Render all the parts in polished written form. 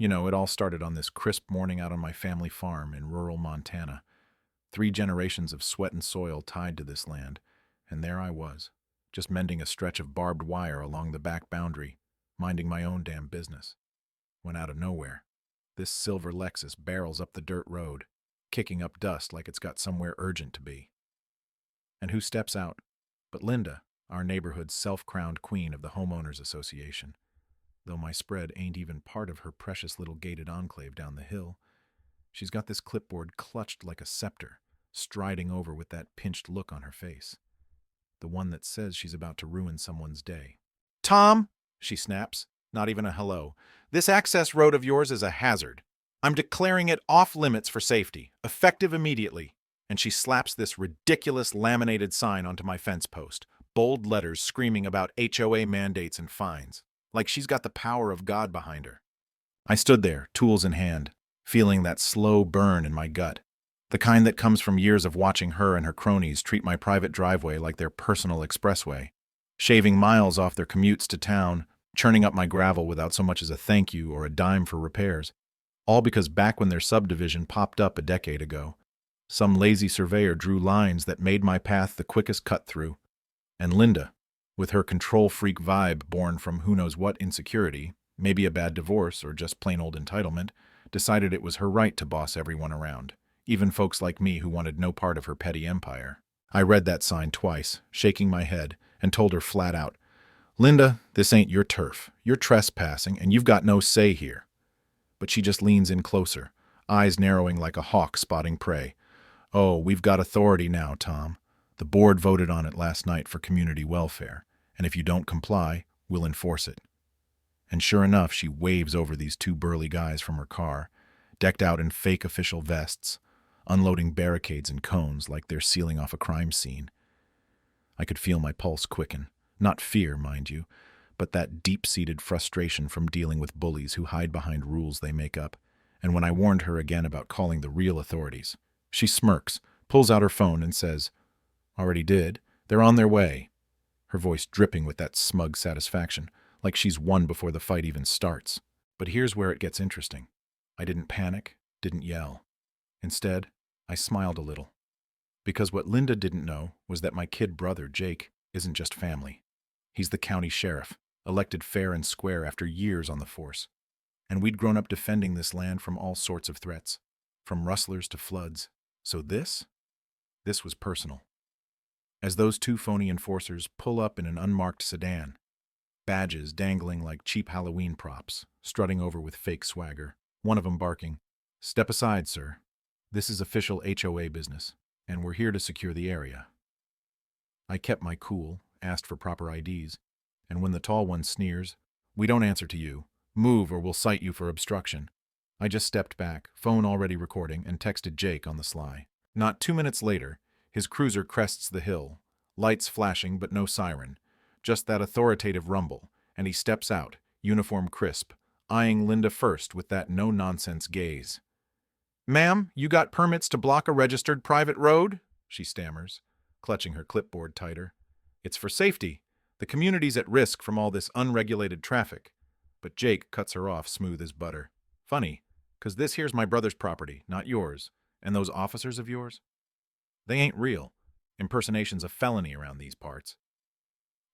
It all started on this crisp morning out on my family farm in rural Montana. 3 generations of sweat and soil tied to this land, and there I was, just mending a stretch of barbed wire along the back boundary, minding my own damn business. When out of nowhere, this silver Lexus barrels up the dirt road, kicking up dust like it's got somewhere urgent to be. And who steps out but Linda, our neighborhood's self-crowned queen of the homeowners association. Though my spread ain't even part of her precious little gated enclave down the hill, she's got this clipboard clutched like a scepter, striding over with that pinched look on her face. The one that says she's about to ruin someone's day. "Tom," she snaps, not even a hello, "this access road of yours is a hazard. I'm declaring it off limits for safety, effective immediately." And she slaps this ridiculous laminated sign onto my fence post, bold letters screaming about HOA mandates and fines, like she's got the power of God behind her. I stood there, tools in hand, feeling that slow burn in my gut, the kind that comes from years of watching her and her cronies treat my private driveway like their personal expressway, shaving miles off their commutes to town, churning up my gravel without so much as a thank you or a dime for repairs, all because back when their subdivision popped up a decade ago, some lazy surveyor drew lines that made my path the quickest cut through, and Linda, with her control-freak vibe born from who knows what insecurity, maybe a bad divorce or just plain old entitlement, decided it was her right to boss everyone around, even folks like me who wanted no part of her petty empire. I read that sign twice, shaking my head, and told her flat out, "Linda, this ain't your turf. You're trespassing, and you've got no say here." But she just leans in closer, eyes narrowing like a hawk spotting prey. "Oh, we've got authority now, Tom. The board voted on it last night for community welfare, and if you don't comply, we'll enforce it." And sure enough, she waves over these 2 burly guys from her car, decked out in fake official vests, unloading barricades and cones like they're sealing off a crime scene. I could feel my pulse quicken. Not fear, mind you, but that deep-seated frustration from dealing with bullies who hide behind rules they make up. And when I warned her again about calling the real authorities, she smirks, pulls out her phone, and says, "Already did. They're on their way." Her voice dripping with that smug satisfaction, like she's won before the fight even starts. But here's where it gets interesting. I didn't panic, didn't yell. Instead, I smiled a little. Because what Linda didn't know was that my kid brother, Jake, isn't just family. He's the county sheriff, elected fair and square after years on the force. And we'd grown up defending this land from all sorts of threats, from rustlers to floods. So this was personal. As those 2 phony enforcers pull up in an unmarked sedan, badges dangling like cheap Halloween props, strutting over with fake swagger, one of them barking, "Step aside, sir. This is official HOA business, and we're here to secure the area." I kept my cool, asked for proper IDs, and when the tall one sneers, "We don't answer to you. Move or we'll cite you for obstruction," I just stepped back, phone already recording, and texted Jake on the sly. Not 2 minutes later, his cruiser crests the hill, lights flashing but no siren, just that authoritative rumble, and he steps out, uniform crisp, eyeing Linda first with that no-nonsense gaze. "Ma'am, you got permits to block a registered private road?" she stammers, clutching her clipboard tighter. "It's for safety. The community's at risk from all this unregulated traffic." But Jake cuts her off smooth as butter. "Funny, 'cause this here's my brother's property, not yours. And those officers of yours? They ain't real. Impersonation's a felony around these parts."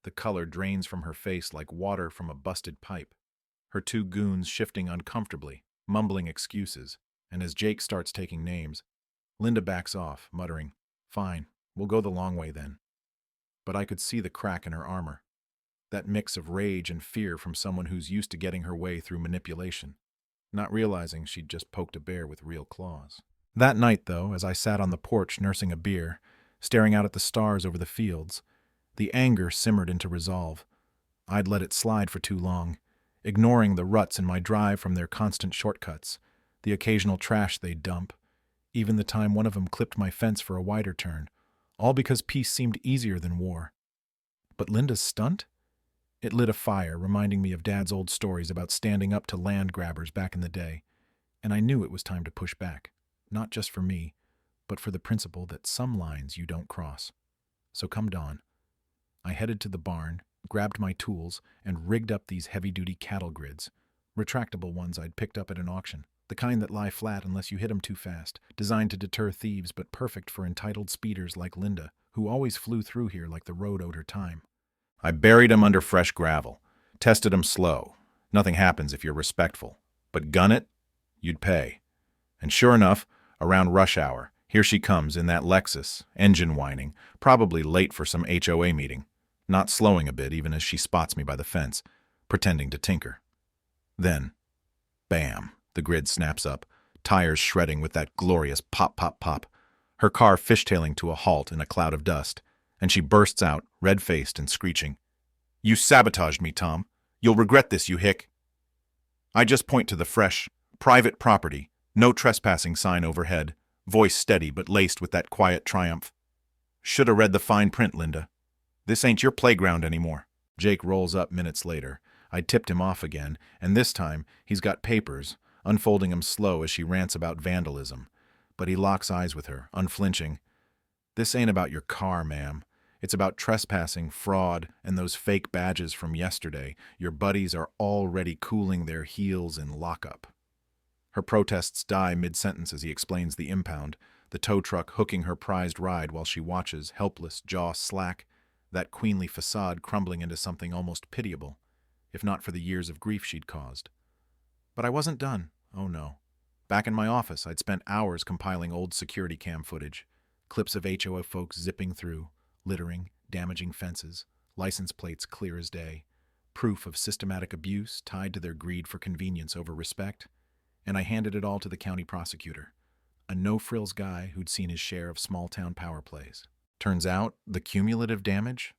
The color drains from her face like water from a busted pipe, her 2 goons shifting uncomfortably, mumbling excuses, and as Jake starts taking names, Linda backs off, muttering, "Fine, we'll go the long way then." But I could see the crack in her armor, that mix of rage and fear from someone who's used to getting her way through manipulation, not realizing she'd just poked a bear with real claws. That night, though, as I sat on the porch nursing a beer, staring out at the stars over the fields, the anger simmered into resolve. I'd let it slide for too long, ignoring the ruts in my drive from their constant shortcuts, the occasional trash they'd dump, even the time one of them clipped my fence for a wider turn, all because peace seemed easier than war. But Linda's stunt? It lit a fire, reminding me of Dad's old stories about standing up to land grabbers back in the day, and I knew it was time to push back. Not just for me, but for the principle that some lines you don't cross. So come dawn, I headed to the barn, grabbed my tools, and rigged up these heavy-duty cattle grids, Retractable ones I'd picked up at an auction. The kind that lie flat unless you hit 'em too fast. Designed to deter thieves, but perfect for entitled speeders like Linda, who always flew through here like the road owed her time. I buried 'em under fresh gravel. Tested 'em slow. Nothing happens if you're respectful. But gun it, you'd pay. And sure enough, around rush hour, here she comes in that Lexus, engine whining, probably late for some HOA meeting, not slowing a bit even as she spots me by the fence, pretending to tinker. Then, bam, the grid snaps up, tires shredding with that glorious pop, pop, pop, her car fishtailing to a halt in a cloud of dust, and she bursts out, red-faced and screeching, "You sabotaged me, Tom. You'll regret this, you hick." I just point to the fresh, private property, no trespassing sign overhead, voice steady but laced with that quiet triumph. "Shoulda read the fine print, Linda. This ain't your playground anymore." Jake rolls up minutes later. I tipped him off again, and this time he's got papers, unfolding them slow as she rants about vandalism. But he locks eyes with her, unflinching. "This ain't about your car, ma'am. It's about trespassing, fraud, and those fake badges from yesterday. Your buddies are already cooling their heels in lockup." Her protests die mid-sentence as he explains the impound, the tow truck hooking her prized ride while she watches, helpless, jaw slack, that queenly facade crumbling into something almost pitiable, if not for the years of grief she'd caused. But I wasn't done. Oh no. Back in my office, I'd spent hours compiling old security cam footage, clips of HOA folks zipping through, littering, damaging fences, license plates clear as day, proof of systematic abuse tied to their greed for convenience over respect, and I handed it all to the county prosecutor, a no-frills guy who'd seen his share of small-town power plays. Turns out, the cumulative damage?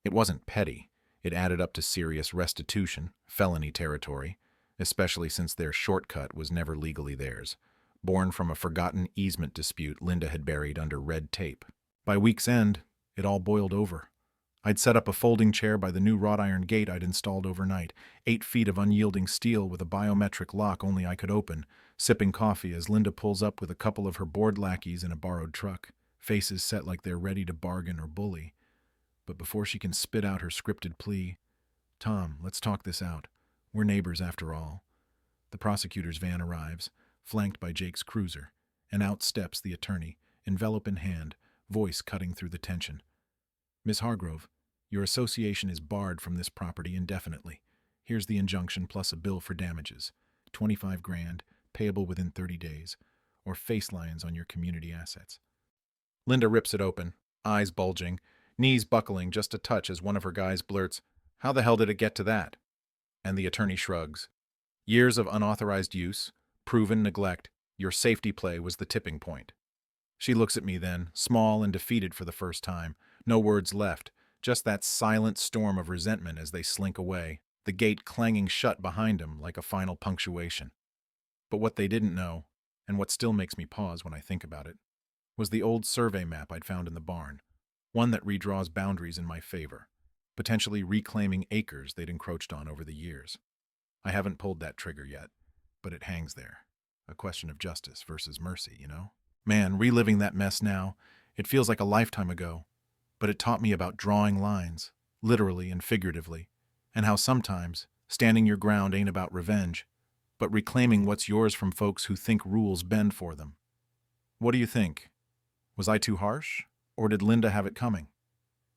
It wasn't petty. It added up to serious restitution, felony territory, especially since their shortcut was never legally theirs, born from a forgotten easement dispute Linda had buried under red tape. By week's end, it all boiled over. I'd set up a folding chair by the new wrought iron gate I'd installed overnight, 8 feet of unyielding steel with a biometric lock only I could open, sipping coffee as Linda pulls up with a couple of her bored lackeys in a borrowed truck, faces set like they're ready to bargain or bully. But before she can spit out her scripted plea, "Tom, let's talk this out. We're neighbors after all." The prosecutor's van arrives, flanked by Jake's cruiser, and out steps the attorney, envelope in hand, voice cutting through the tension. "Miss Hargrove, your association is barred from this property indefinitely. Here's the injunction plus a bill for damages. 25 grand, payable within 30 days, or face lines on your community assets." Linda rips it open, eyes bulging, knees buckling just a touch as one of her guys blurts, "How the hell did it get to that?" And the attorney shrugs. Years of unauthorized use, proven neglect, your safety play was the tipping point. She looks at me then, small and defeated for the first time, no words left, just that silent storm of resentment as they slink away, the gate clanging shut behind them like a final punctuation. But what they didn't know, and what still makes me pause when I think about it, was the old survey map I'd found in the barn, one that redraws boundaries in my favor, potentially reclaiming acres they'd encroached on over the years. I haven't pulled that trigger yet, but it hangs there. A question of justice versus mercy, you know? Man, reliving that mess now, it feels like a lifetime ago, but it taught me about drawing lines, literally and figuratively, and how sometimes standing your ground ain't about revenge, but reclaiming what's yours from folks who think rules bend for them. What do you think? Was I too harsh, or did Linda have it coming?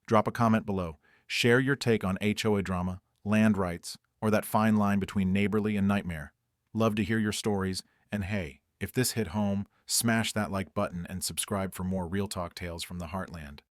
Drop a comment below. Share your take on HOA drama, land rights, or that fine line between neighborly and nightmare. Love to hear your stories, and hey, if this hit home, smash that like button and subscribe for more Real Talk tales from the Heartland.